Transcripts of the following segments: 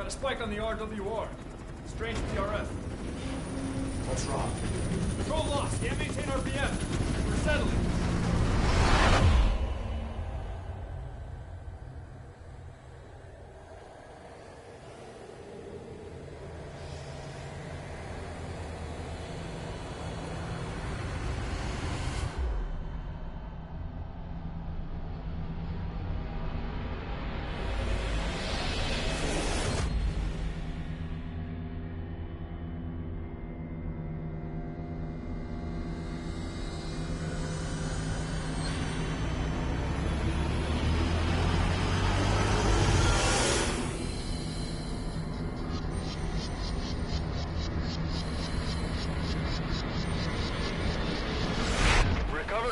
a spike on the RWR. Strange PRF. What's wrong? Control lost. Can't maintain RPM. We're settling.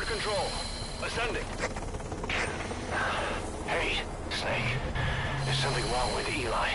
Control. Ascending. Hey, Snake. There's something wrong with Eli.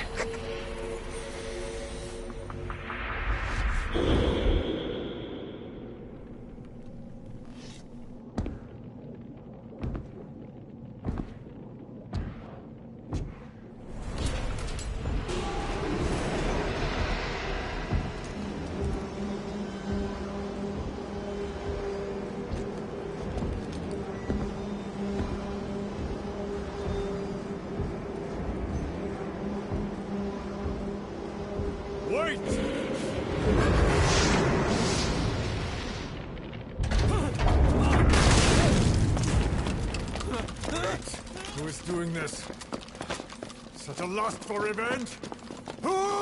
Wait! Who is doing this? Such a lust for revenge? Who?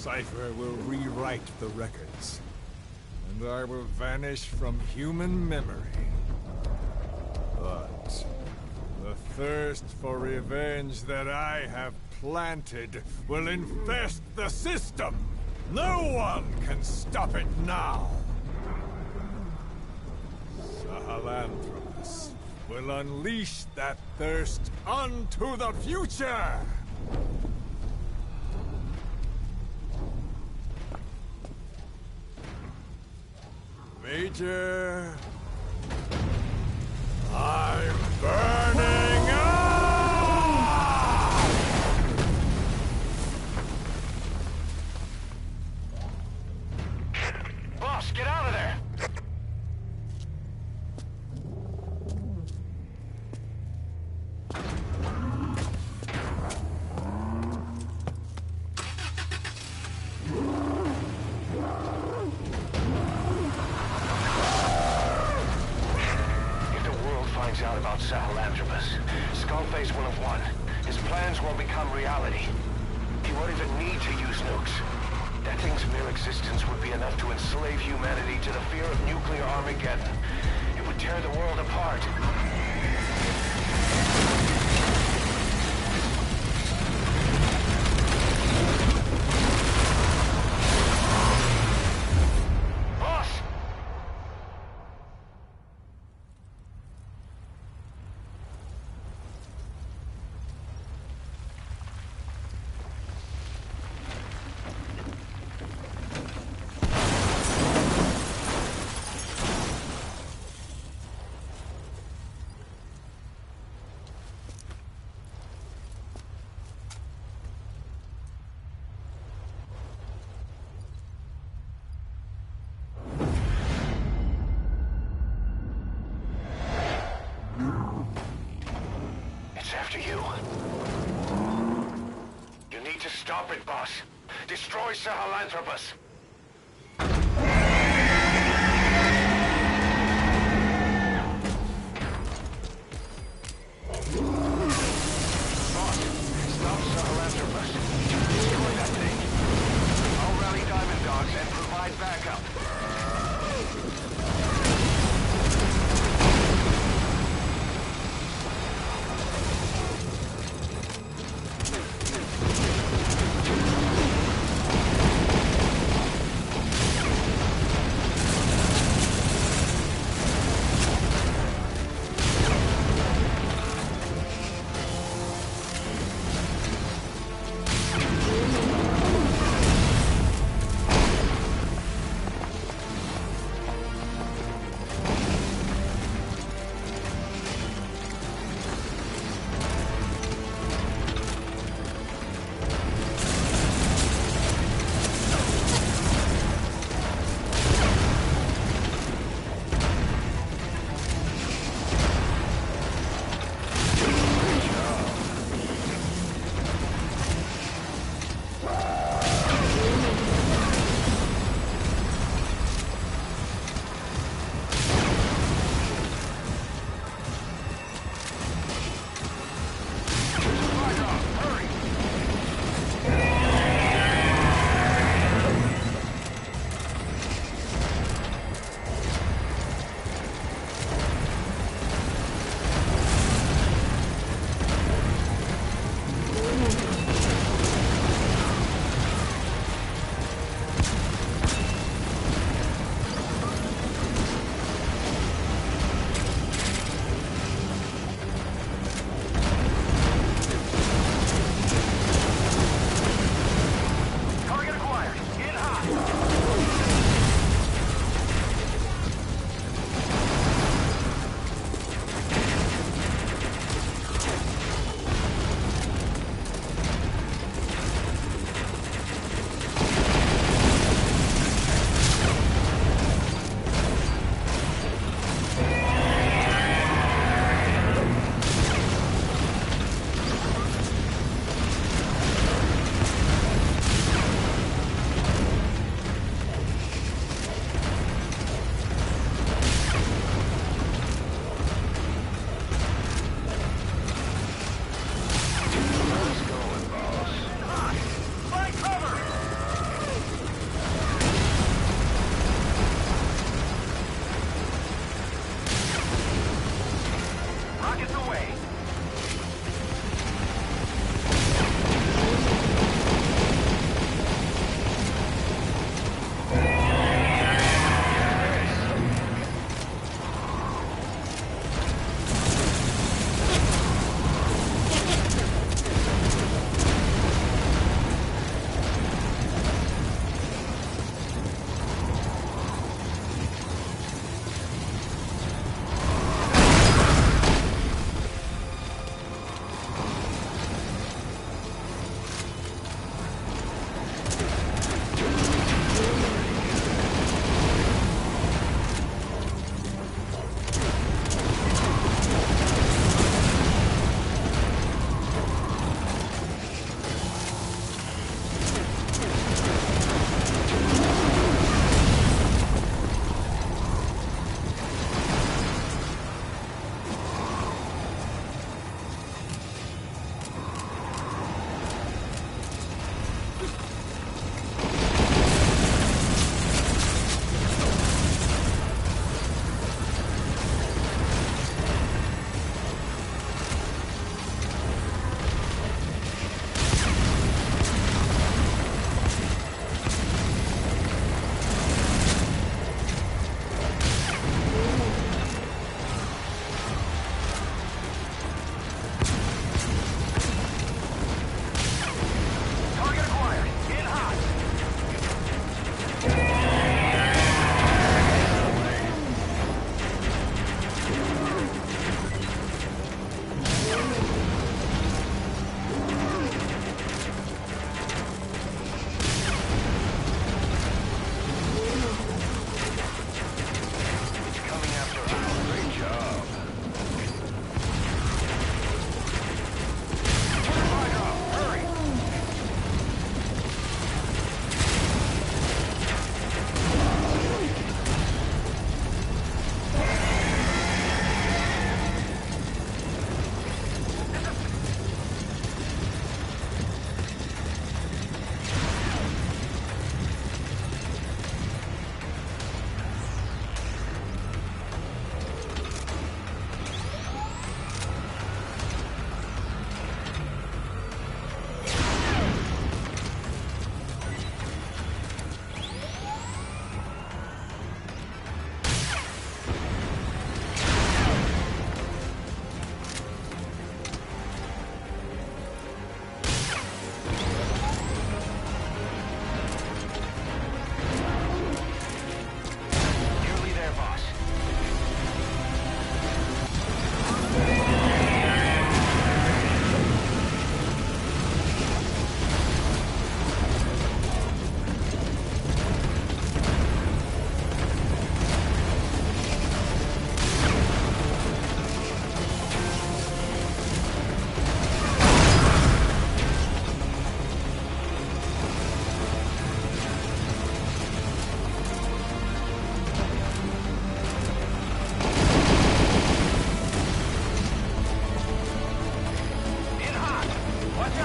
cipher will rewrite the records, and I will vanish from human memory. But the thirst for revenge that I have planted will infest the system. No one can stop it now. Sehelanthropus will unleash that thirst onto the future! Major... I'm burning up! Boss, get out of there! Out about Sehelanthropus. Skullface will have won. His plans won't become reality. He won't even need to use nukes. That thing's mere existence would be enough to enslave humanity to the fear of nuclear Armageddon. It would tear the world apart. After you. You need to stop it, boss. Destroy Sehelanthropus. Boss, stop Sehelanthropus. Destroy that thing. I'll rally Diamond Dogs and provide backup.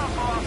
up, boss!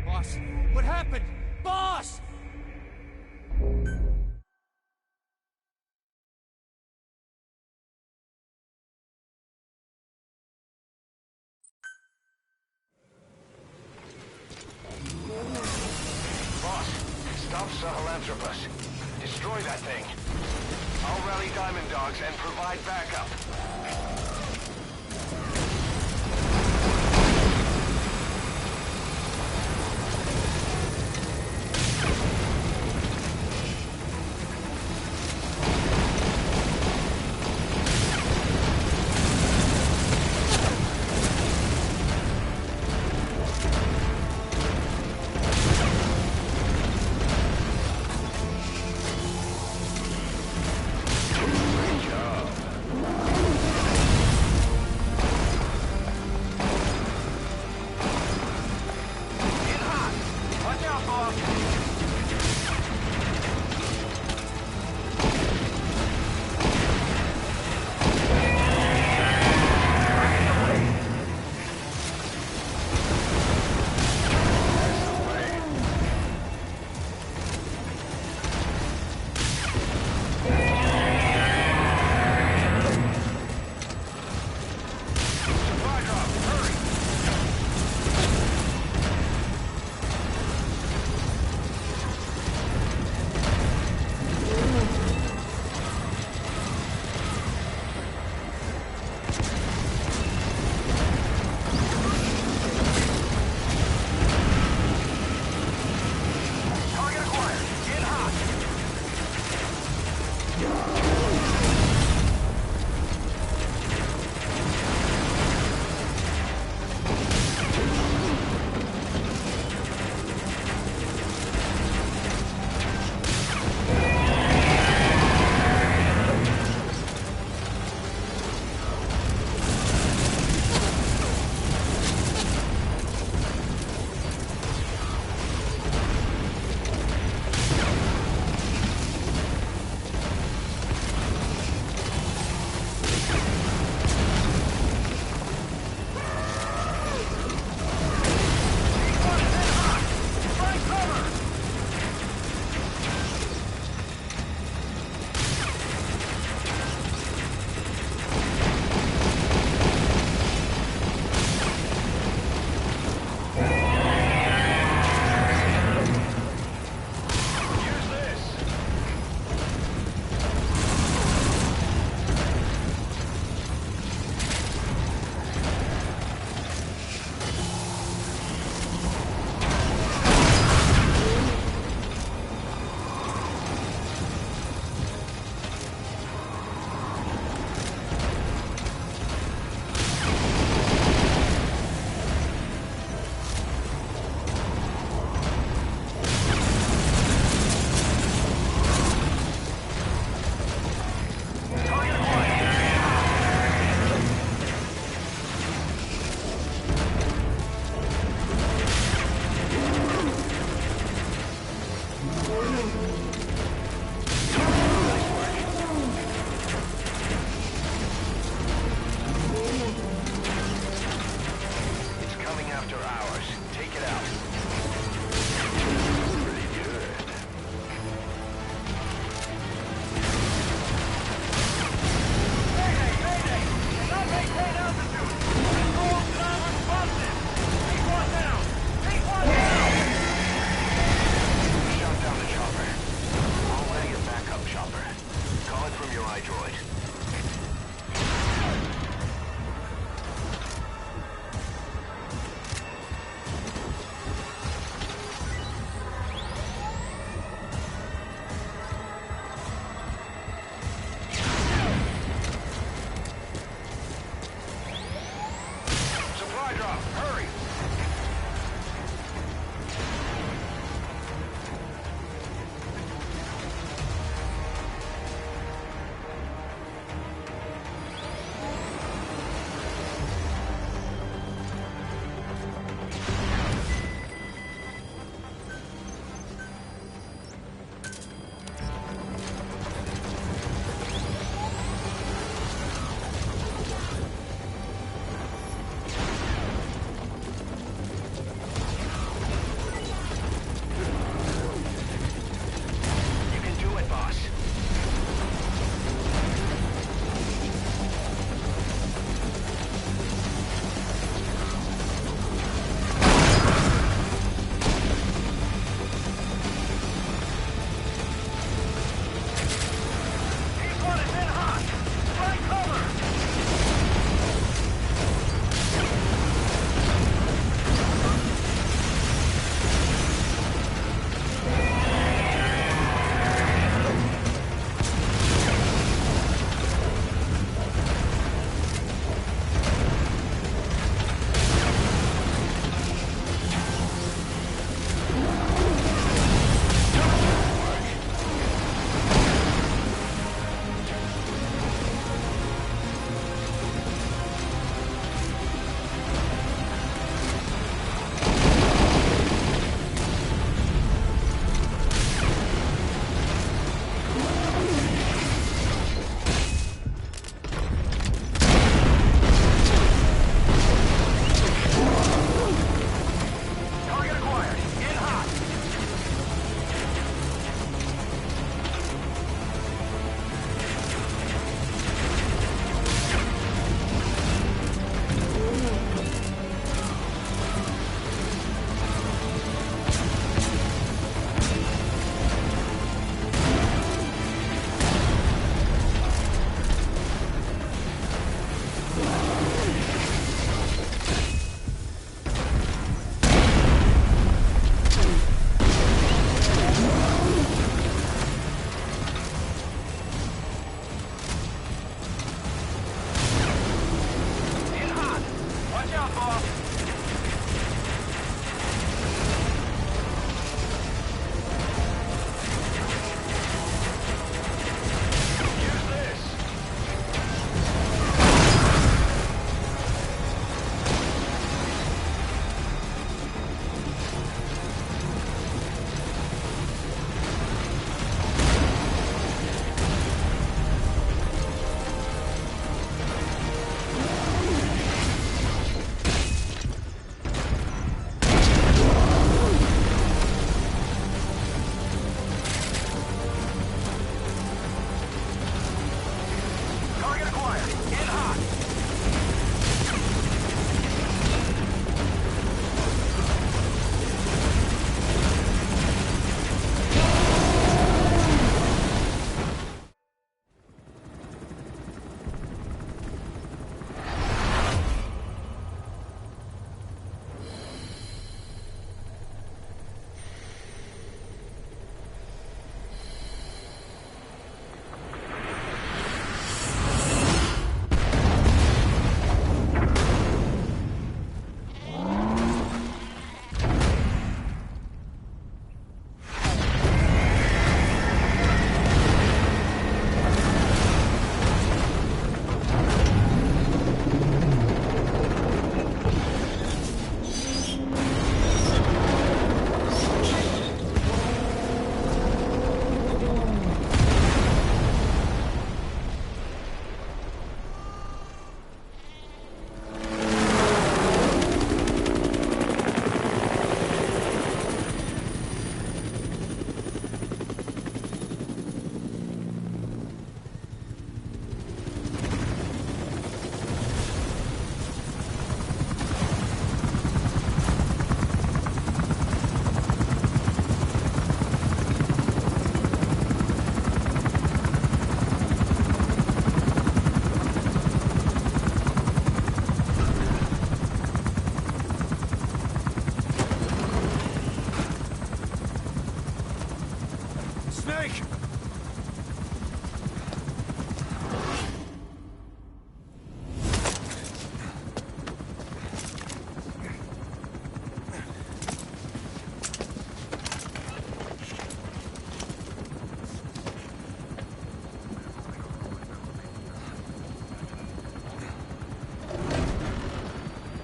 Boss, what happened? Boss! Boss, stop Sehelanthropus. Destroy that thing. I'll rally Diamond Dogs and provide backup. Great job. destroyed. Supply drop, hurry!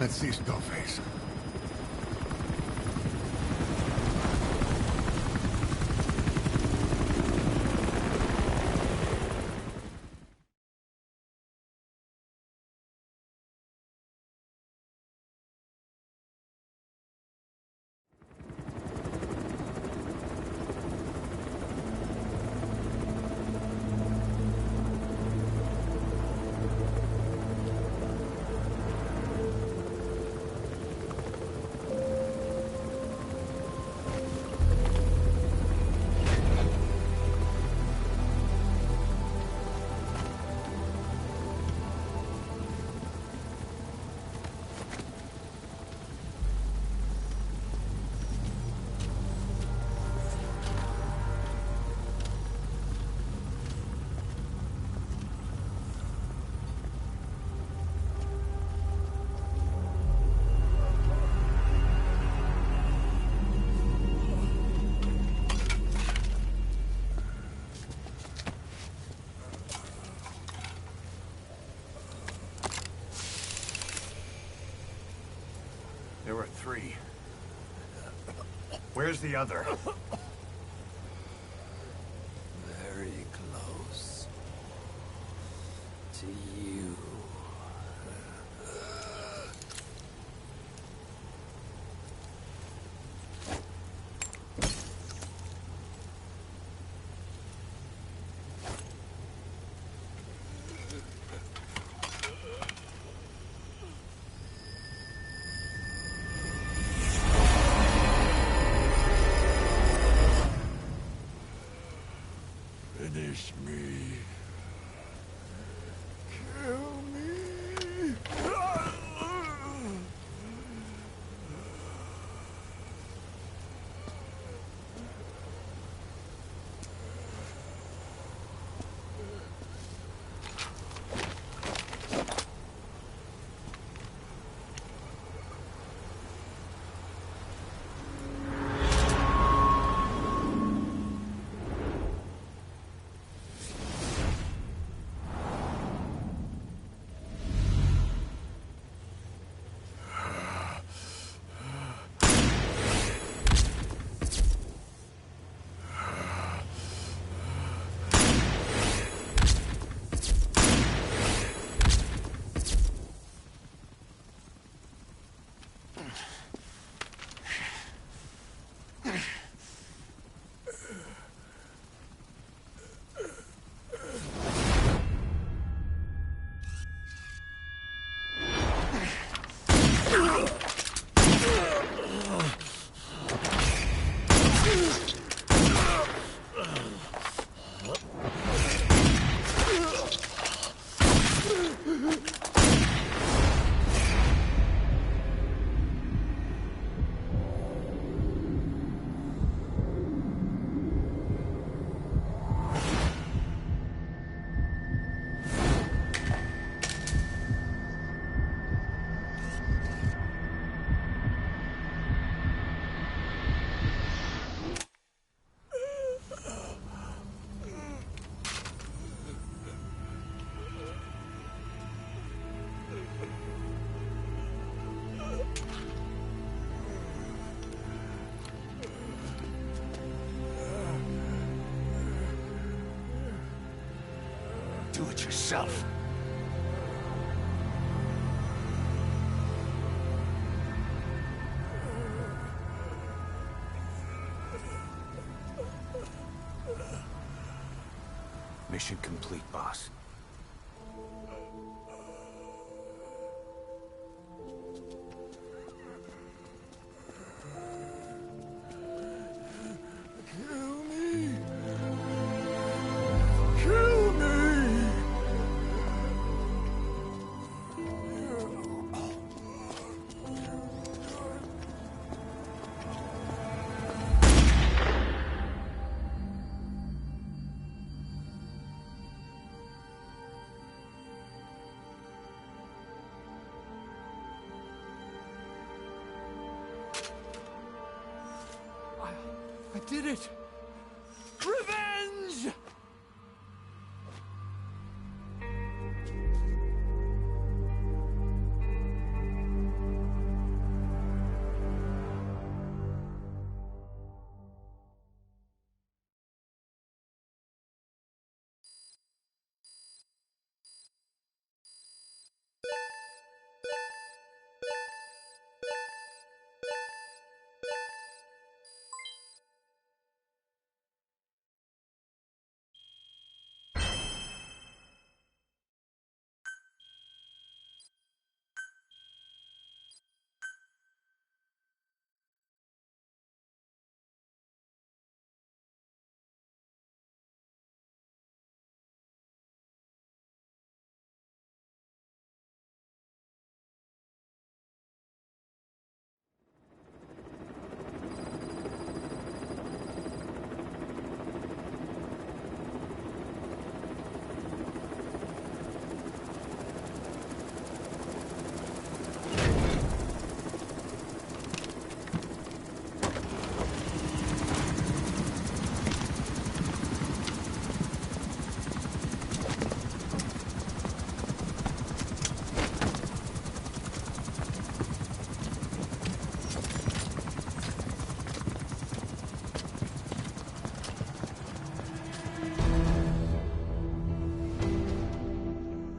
Let's see Skullface. There were 3. Where's the other? Very close to you. Finish me. Kill me. Do it yourself. Mission complete, boss. Kill me. Kill me. I did it! Revenge!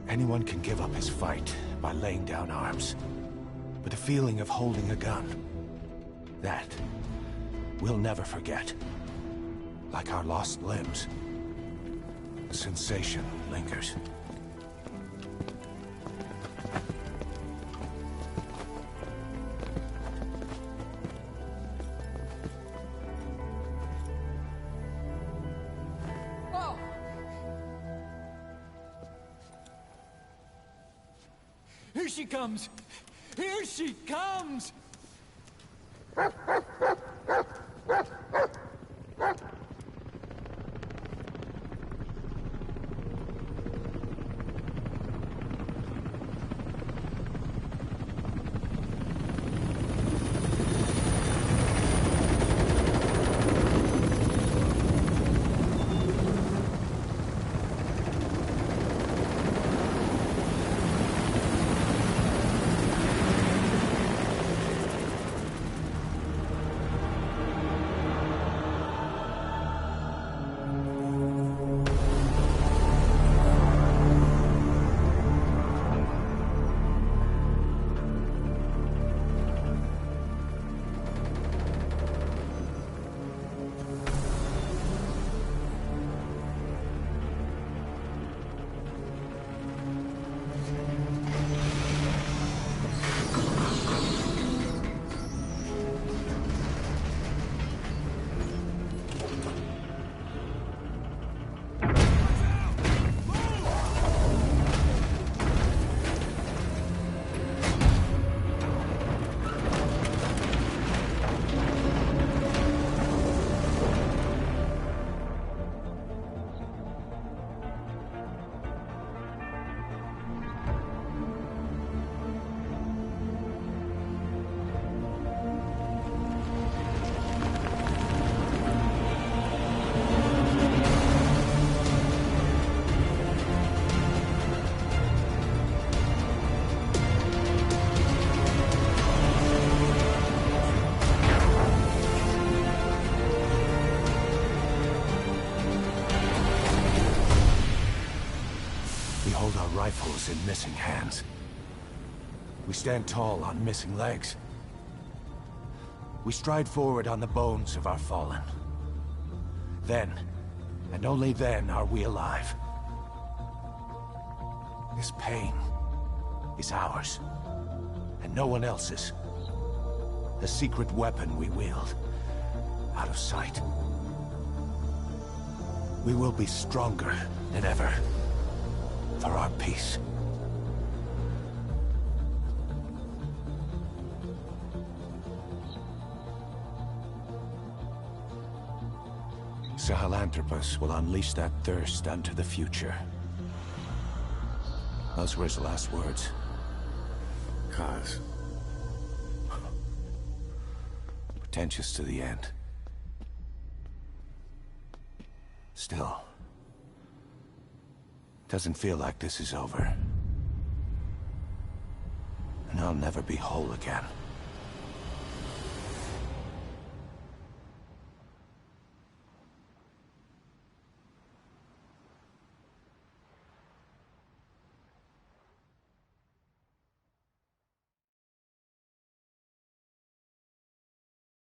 Anyone can give up his fight by laying down arms. But the feeling of holding a gun, that we'll never forget. Like our lost limbs, the sensation lingers. Here she comes! Here she comes! Rifles in missing hands. We stand tall on missing legs. We stride forward on the bones of our fallen. Then, and only then, are we alive. This pain is ours, and no one else's. The secret weapon we wield, out of sight. We will be stronger than ever. For our peace. Sehelanthropus will unleash that thirst unto the future. Those were his last words. Cause? Pretentious to the end. Still. Doesn't feel like this is over. And I'll never be whole again.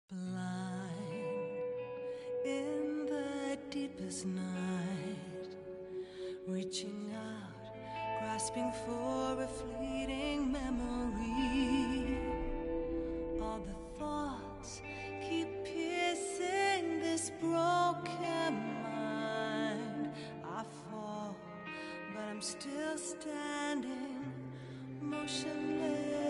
Blind in the deepest night, reaching out, grasping for a fleeting memory. All the thoughts keep piercing this broken mind. I fall, but I'm still standing, motionless.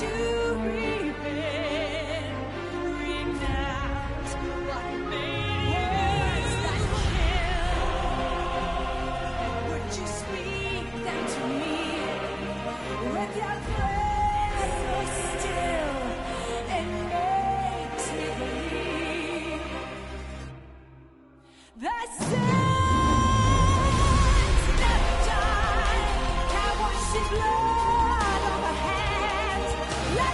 to revenge, renounce what made words that kill. Would you speak them to me with your prayer so still and makes me believe that sins never die? Can't wash his blood on my hands. Let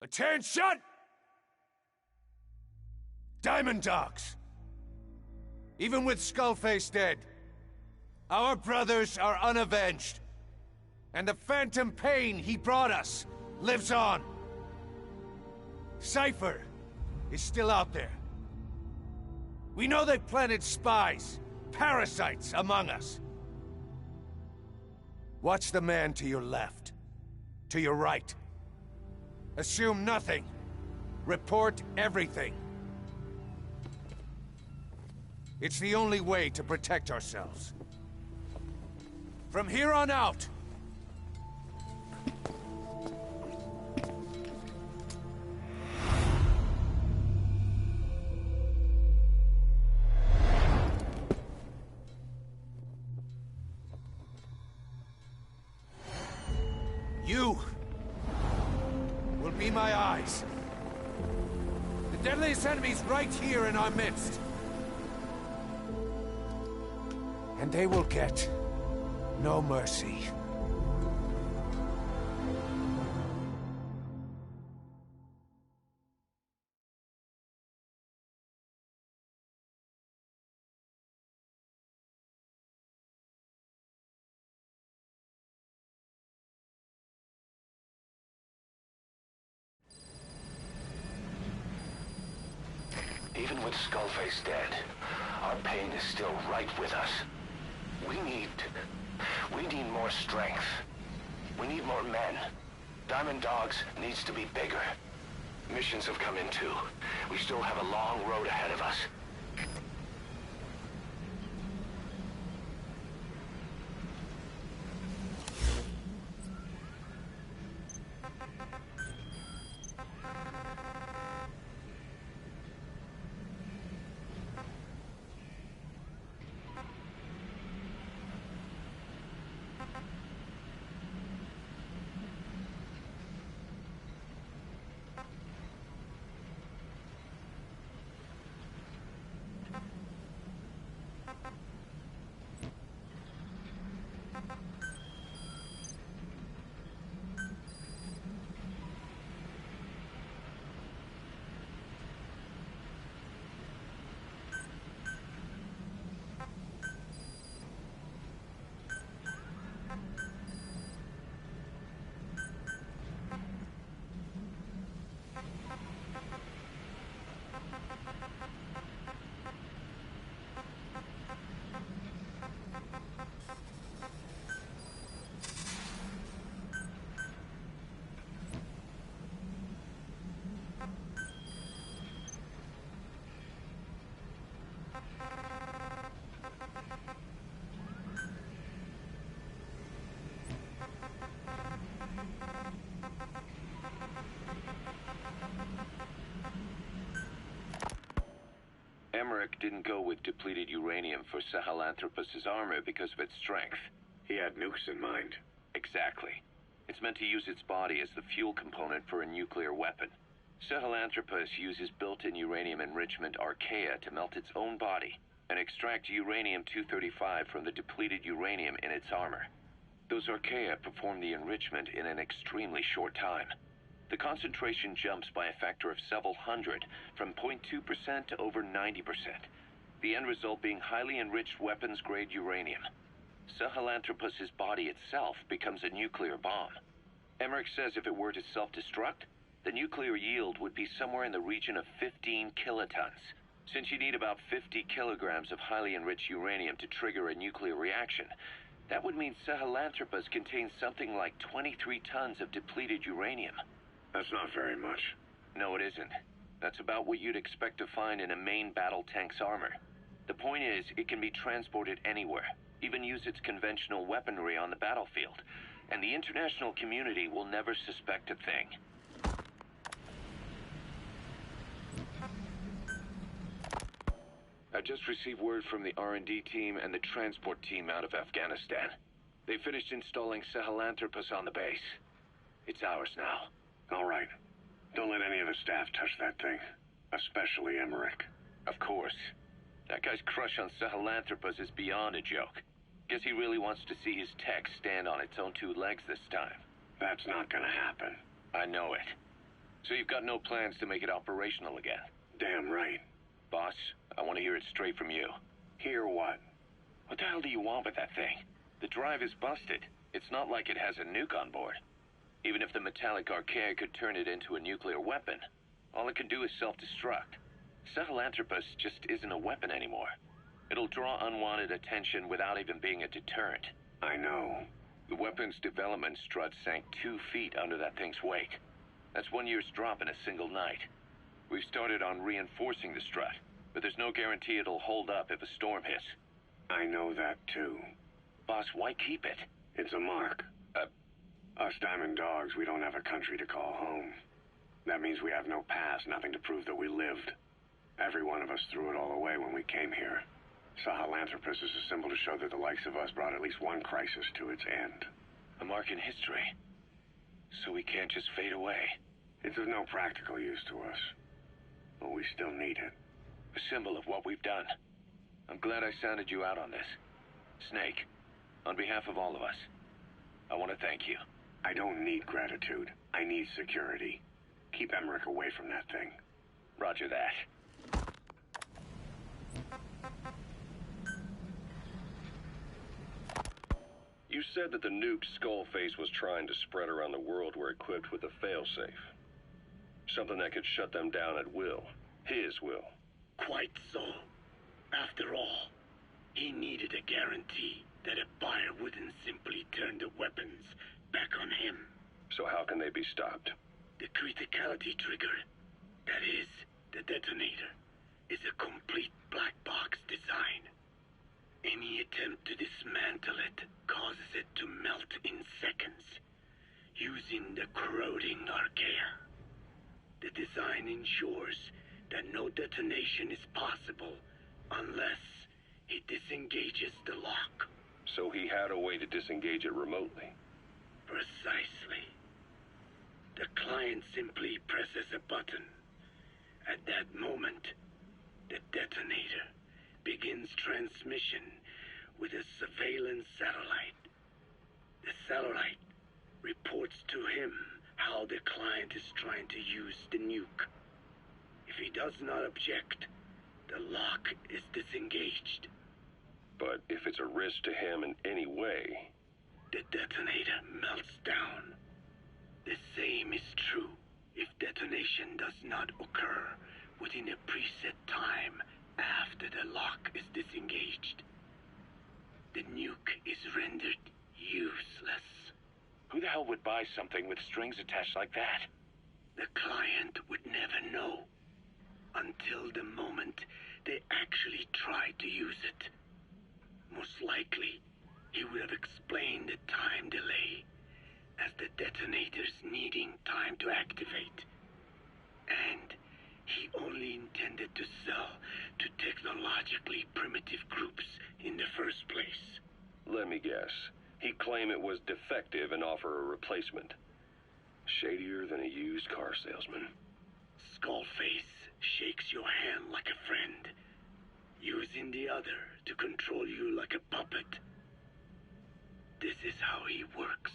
Attention! Diamond Dogs! Even with Skullface dead, our brothers are unavenged. And the phantom pain he brought us lives on. Cypher is still out there. We know they planted spies, parasites among us. Watch the man to your left, to your right. Assume nothing. Report everything. It's the only way to protect ourselves. From here on out, you will be my eyes. The deadliest enemy's right here in our midst. And they will get no mercy. Even with Skullface dead, our pain is still right with us. We need more strength. We need more men. Diamond Dogs needs to be bigger. Missions have come in too. We still have a long road ahead of us. Emmerich didn't go with depleted uranium for Sehelanthropus's armor because of its strength. He had nukes in mind. Exactly. It's meant to use its body as the fuel component for a nuclear weapon. Sehelanthropus uses built-in uranium enrichment archaea to melt its own body and extract uranium-235 from the depleted uranium in its armor. Those archaea perform the enrichment in an extremely short time. The concentration jumps by a factor of several hundred, from 0.2% to over 90%. The end result being highly enriched weapons-grade uranium. Sehelanthropus's body itself becomes a nuclear bomb. Emmerich says if it were to self-destruct, the nuclear yield would be somewhere in the region of 15 kilotons. Since you need about 50 kilograms of highly enriched uranium to trigger a nuclear reaction, that would mean Sehelanthropus contains something like 23 tons of depleted uranium. That's not very much. No, it isn't. That's about what you'd expect to find in a main battle tank's armor. The point is, it can be transported anywhere, even use its conventional weaponry on the battlefield, and the international community will never suspect a thing. I just received word from the R&D team and the transport team out of Afghanistan. They finished installing Sehelanthropus on the base. It's ours now. All right. Don't let any of the staff touch that thing. Especially Emmerich. Of course. That guy's crush on Sehelanthropus is beyond a joke. Guess he really wants to see his tech stand on its own two legs this time. That's not gonna happen. I know it. So you've got no plans to make it operational again? Damn right. Boss, I want to hear it straight from you. Hear what? What the hell do you want with that thing? The drive is busted. It's not like it has a nuke on board. Even if the metallic archaea could turn it into a nuclear weapon, all it can do is self-destruct. Sehelanthropus just isn't a weapon anymore. It'll draw unwanted attention without even being a deterrent. I know. The weapon's development strut sank 2 feet under that thing's weight. That's 1 year's drop in a single night. We've started on reinforcing the strut, but there's no guarantee it'll hold up if a storm hits. I know that too. Boss, why keep it? It's a mark. Us Diamond Dogs, we don't have a country to call home. That means we have no past, nothing to prove that we lived. Every one of us threw it all away when we came here. Sehelanthropus is a symbol to show that the likes of us brought at least one crisis to its end. A mark in history. So we can't just fade away. It's of no practical use to us. But we still need it. A symbol of what we've done. I'm glad I sounded you out on this. Snake, on behalf of all of us, I want to thank you. I don't need gratitude. I need security. Keep Emmerich away from that thing. Roger that. You said that the nukes Skullface was trying to spread around the world were equipped with a failsafe. Something that could shut them down at will. His will. Quite so. After all, he needed a guarantee. that a buyer wouldn't simply turn the weapons back on him. So how can they be stopped? The criticality trigger, that is, the detonator, is a complete black box design. Any attempt to dismantle it causes it to melt in seconds, using the corroding archaea. The design ensures that no detonation is possible unless he disengages the lock. So he had a way to disengage it remotely. Precisely. The client simply presses a button. At that moment, the detonator begins transmission with a surveillance satellite. The satellite reports to him how the client is trying to use the nuke. If he does not object, the lock is disengaged. But if it's a risk to him in any way... The detonator melts down. The same is true if detonation does not occur within a preset time after the lock is disengaged. The nuke is rendered useless. Who the hell would buy something with strings attached like that? The client would never know until the moment they actually try to use it. Most likely, he would have explained the time delay as the detonators needing time to activate. And he only intended to sell to technologically primitive groups in the first place. Let me guess. He'd claim it was defective and offer a replacement. Shadier than a used car salesman. Skullface shakes your hand like a friend, using the other to control you like a puppet. This is how he works.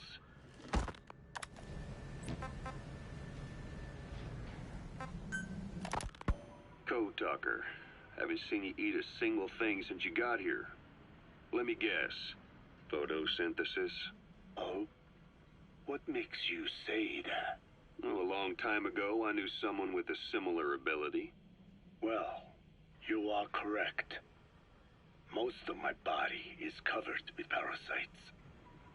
Code Talker. Haven't seen you eat a single thing since you got here. Let me guess. Photosynthesis? Oh? What makes you say that? Well, a long time ago, I knew someone with a similar ability. Well, you are correct. Most of my body is covered with parasites.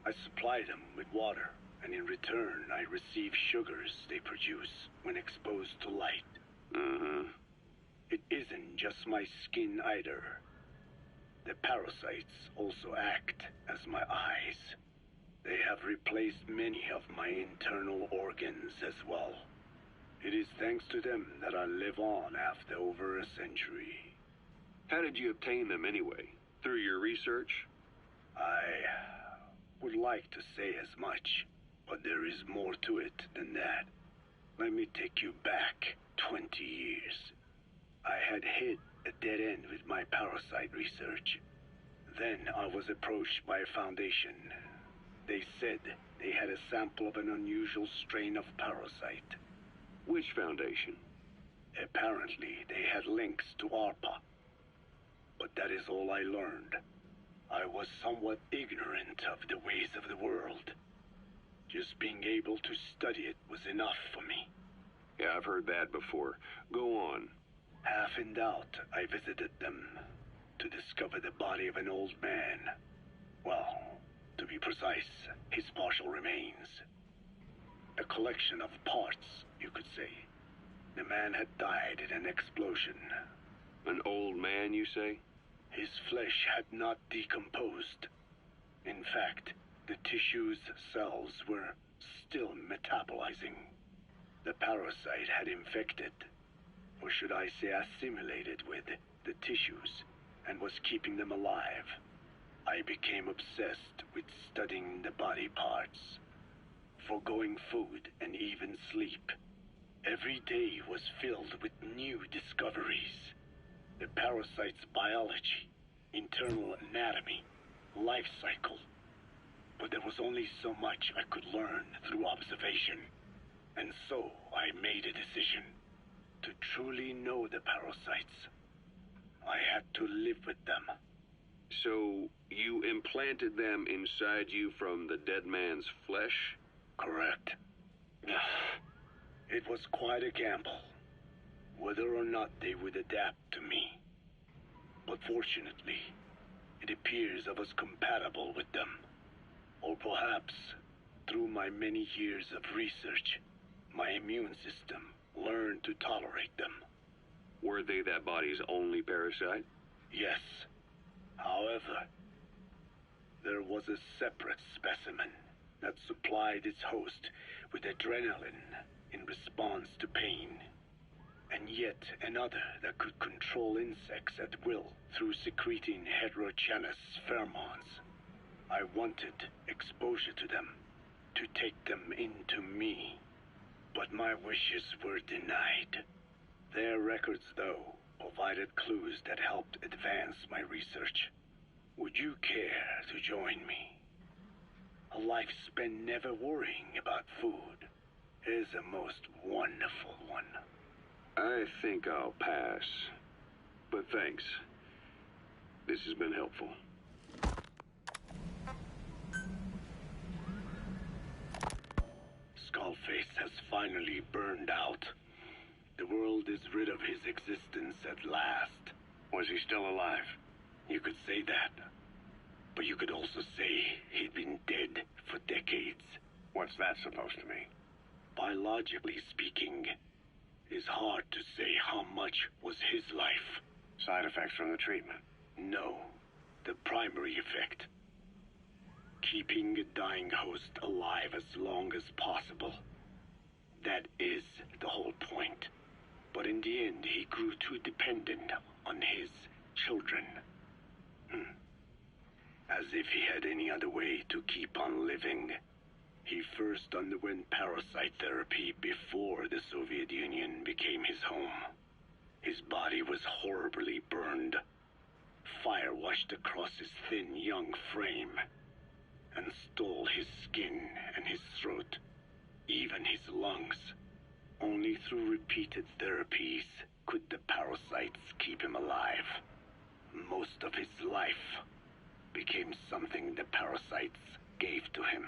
I supply them with water, and in return, I receive sugars they produce when exposed to light. It isn't just my skin either. The parasites also act as my eyes. They have replaced many of my internal organs as well. It is thanks to them that I live on after over a century. How did you obtain them anyway? Through your research? I would like to say as much, but there is more to it than that. Let me take you back 20 years. I had hit a dead end with my parasite research. Then I was approached by a foundation. They said they had a sample of an unusual strain of parasite. Which foundation? Apparently, they had links to ARPA. But that is all I learned. I was somewhat ignorant of the ways of the world. Just being able to study it was enough for me. Yeah, I've heard that before. Go on. Half in doubt, I visited them to discover the body of an old man. Well, to be precise, his partial remains. A collection of parts, you could say. The man had died in an explosion. An old man, you say? His flesh had not decomposed. In fact, the tissue's cells were still metabolizing. The parasite had infected, or should I say assimilated with, the tissues, and was keeping them alive. I became obsessed with studying the body parts, foregoing food and even sleep. Every day was filled with new discoveries. The parasite's biology, internal anatomy, life cycle. But there was only so much I could learn through observation. And so I made a decision. To truly know the parasites, I had to live with them. So, you implanted them inside you from the dead man's flesh? Correct. It was quite a gamble, whether or not they would adapt to me. But fortunately, It appears I was compatible with them. Or perhaps, through my many years of research, my immune system learned to tolerate them. Were they that body's only parasite? Yes. However, there was a separate specimen that supplied its host with adrenaline in response to pain, and yet another that could control insects at will through secreting heterogeneous pheromones. I wanted exposure to them, to take them into me, but my wishes were denied. Their records, though, provided clues that helped advance my research. Would you care to join me? A life spent never worrying about food is a most wonderful one. I think I'll pass. But thanks. This has been helpful. Skullface has finally burned out. The world is rid of his existence at last. Was he still alive? You could say that. But you could also say he'd been dead for decades. What's that supposed to mean? Biologically speaking, it's hard to say how much was his life. Side effects from the treatment? No, the primary effect. Keeping a dying host alive as long as possible. That is the whole point. But in the end, he grew too dependent on his children. As if he had any other way to keep on living. He first underwent parasite therapy before the Soviet Union became his home. His body was horribly burned. Fire washed across his thin young frame and stole his skin and his throat, even his lungs. Only through repeated therapies could the parasites keep him alive. Most of his life became something the parasites gave to him.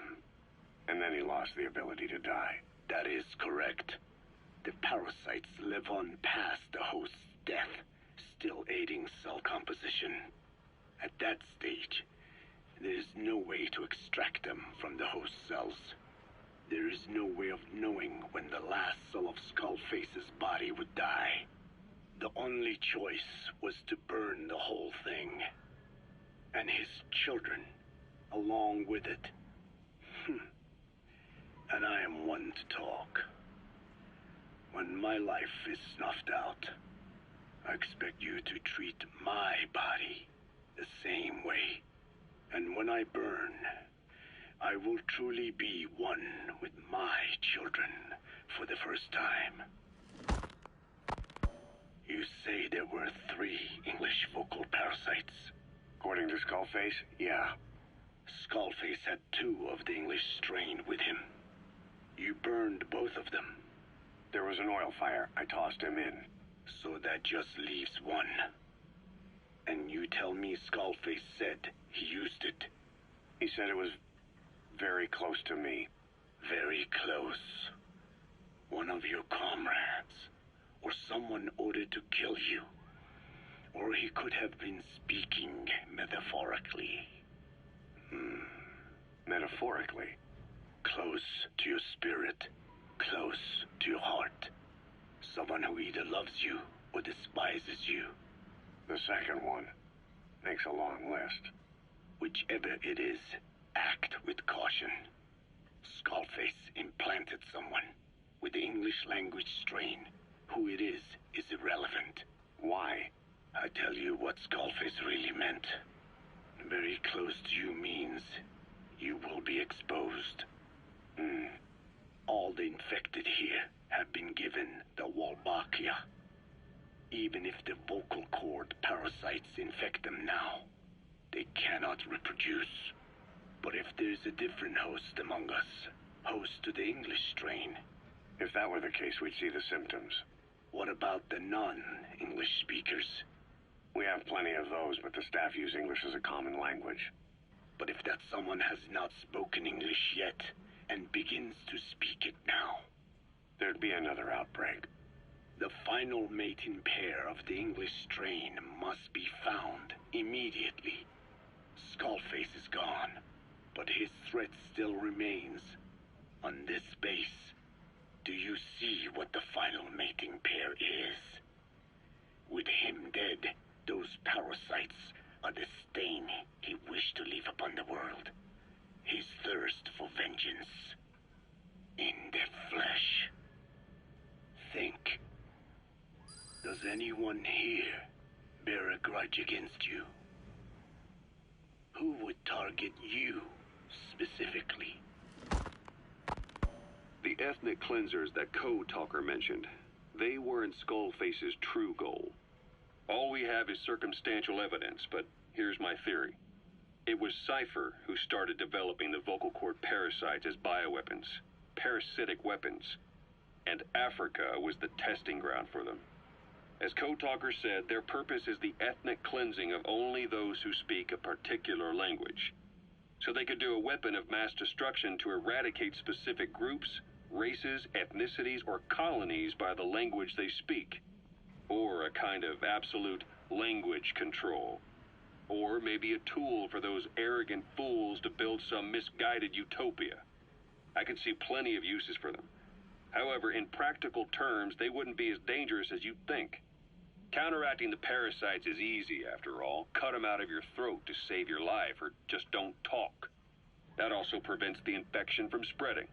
And then he lost the ability to die. That is correct. The parasites live on past the host's death, still aiding cell composition. At that stage, there is no way to extract them from the host cells. There is no way of knowing when the last cell of Skullface's body would die. The only choice was to burn the whole thing. And his children, along with it. And I am one to talk. When my life is snuffed out, I expect you to treat my body the same way. And when I burn, I will truly be one with my children for the first time. You say there were 3 English vocal parasites. According to Skullface, yeah. Skullface had 2 of the English strain with him. You burned both of them. There was an oil fire. I tossed him in. So that just leaves 1. And you tell me Skullface said he used it. He said it was very close to me. Very close. One of your comrades. Or someone ordered to kill you. Or he could have been speaking metaphorically. Metaphorically? Close to your spirit. Close to your heart. Someone who either loves you or despises you. The second one makes a long list. Whichever it is, act with caution. Skullface implanted someone with the English language strain. Who it is irrelevant. Why? I tell you what Skullface really meant. Very close to you means you will be exposed. All the infected here have been given the Wolbachia. Even if the vocal cord parasites infect them now, they cannot reproduce. But if there's a different host among us, host to the English strain. If that were the case, we'd see the symptoms. What about the non-English speakers? We have plenty of those, but the staff use English as a common language. But if that someone has not spoken English yet, and begins to speak it now, there'd be another outbreak. The final mating pair of the English strain must be found immediately. Skullface is gone, but his threat still remains. On this base, do you see what the final mating pair is? With him dead, those parasites are the stain he wished to leave upon the world. His thirst for vengeance. In their flesh. Think. Does anyone here bear a grudge against you? Who would target you, specifically? The ethnic cleansers that Code Talker mentioned, they weren't Skullface's true goal. All we have is circumstantial evidence, but here's my theory. It was Cypher who started developing the vocal cord parasites as bioweapons, parasitic weapons, and Africa was the testing ground for them. As Code Talker said, their purpose is the ethnic cleansing of only those who speak a particular language. So they could do a weapon of mass destruction to eradicate specific groups, races, ethnicities, or colonies by the language they speak. Or a kind of absolute language control. Or maybe a tool for those arrogant fools to build some misguided utopia. I could see plenty of uses for them. However, in practical terms, they wouldn't be as dangerous as you'd think. Counteracting the parasites is easy, after all. Cut them out of your throat to save your life, or just don't talk. That also prevents the infection from spreading.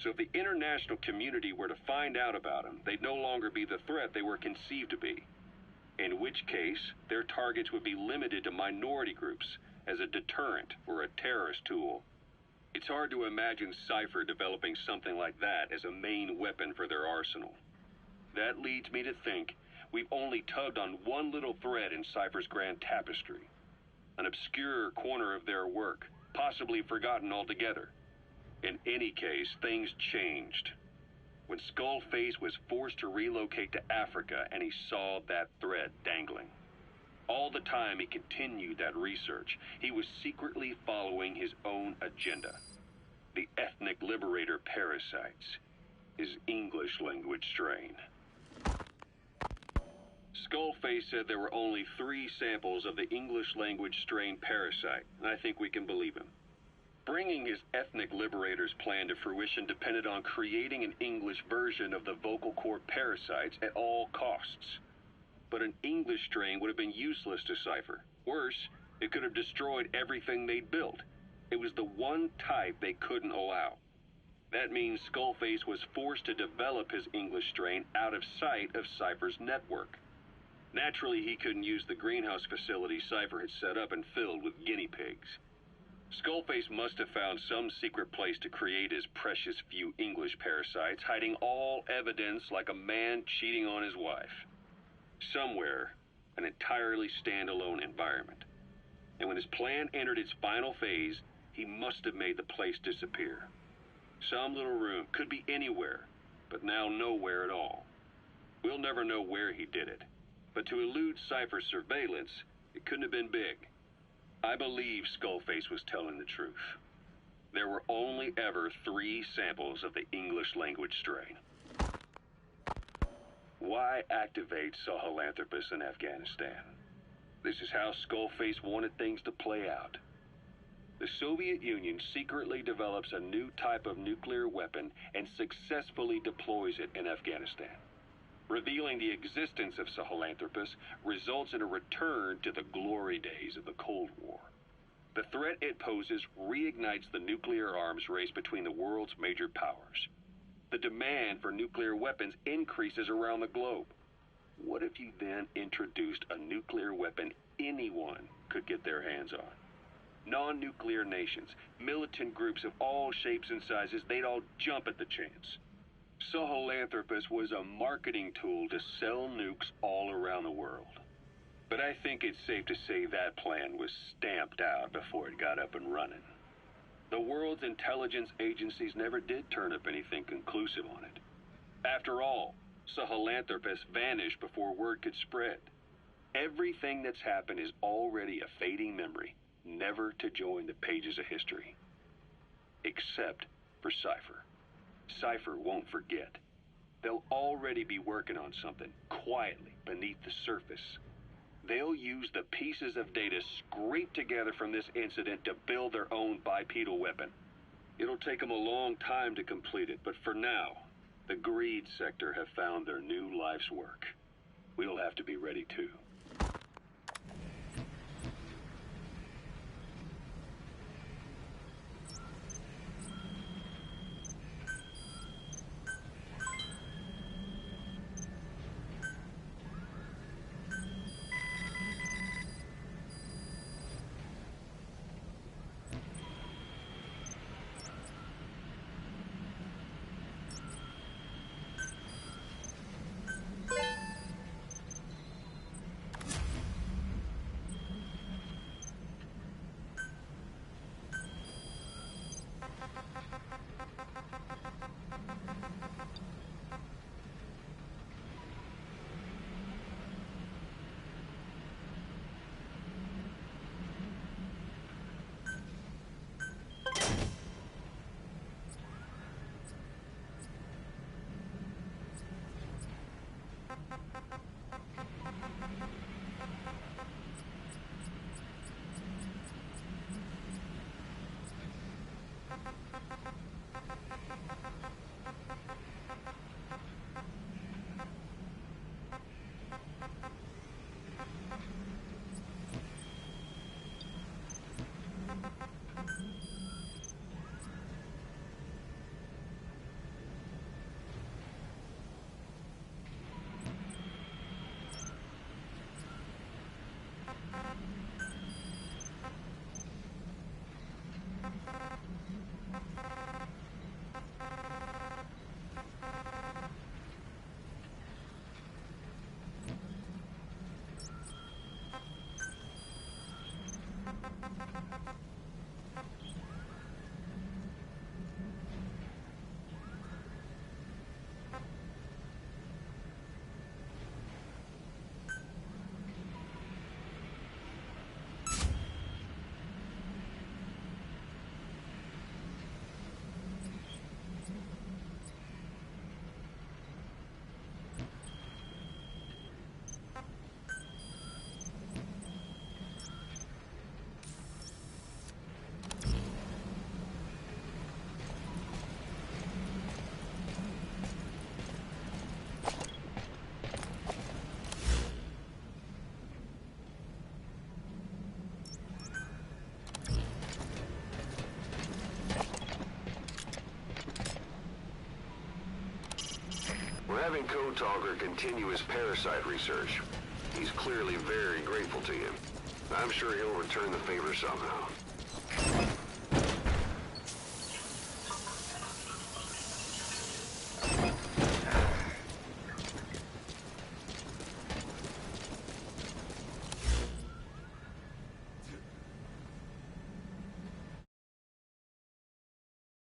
So if the international community were to find out about them, they'd no longer be the threat they were conceived to be. In which case, their targets would be limited to minority groups as a deterrent or a terrorist tool. It's hard to imagine Cypher developing something like that as a main weapon for their arsenal. That leads me to think we've only tugged on one little thread in Cypher's grand tapestry. An obscure corner of their work, possibly forgotten altogether. In any case, things changed. When Skullface was forced to relocate to Africa and he saw that thread dangling. All the time he continued that research, he was secretly following his own agenda. The ethnic liberator parasites, his English language strain. Skullface said there were only 3 samples of the English language strain parasite, and I think we can believe him. Bringing his ethnic liberator's plan to fruition depended on creating an English version of the vocal cord parasites at all costs. But an English strain would have been useless to Cypher. Worse, it could have destroyed everything they'd built. It was the one type they couldn't allow. That means Skullface was forced to develop his English strain out of sight of Cypher's network. Naturally, he couldn't use the greenhouse facility Cypher had set up and filled with guinea pigs. Skullface must have found some secret place to create his precious few English parasites, hiding all evidence like a man cheating on his wife. Somewhere, an entirely standalone environment. And when his plan entered its final phase, he must have made the place disappear. Some little room, could be anywhere, but now nowhere at all. We'll never know where he did it, but to elude Cypher's surveillance, it couldn't have been big. I believe Skullface was telling the truth. There were only ever 3 samples of the English language strain. Why activate Sehelanthropus in Afghanistan? This is how Skullface wanted things to play out. The Soviet Union secretly develops a new type of nuclear weapon and successfully deploys it in Afghanistan. Revealing the existence of Sehelanthropus results in a return to the glory days of the Cold War. The threat it poses reignites the nuclear arms race between the world's major powers. The demand for nuclear weapons increases around the globe. What if you then introduced a nuclear weapon anyone could get their hands on? Non-nuclear nations, militant groups of all shapes and sizes, they'd all jump at the chance. Sehelanthropus was a marketing tool to sell nukes all around the world. But I think it's safe to say that plan was stamped out before it got up and running. The world's intelligence agencies never did turn up anything conclusive on it. After all, Sehelanthropus vanished before word could spread. Everything that's happened is already a fading memory, never to join the pages of history. Except for Cypher. Cypher won't forget. They'll already be working on something, quietly, beneath the surface. They'll use the pieces of data scraped together from this incident to build their own bipedal weapon. It'll take them a long time to complete it, but for now, the Greed sector have found their new life's work. We'll have to be ready too. We're having Code Talker continue his parasite research. He's clearly very grateful to you. I'm sure he'll return the favor somehow.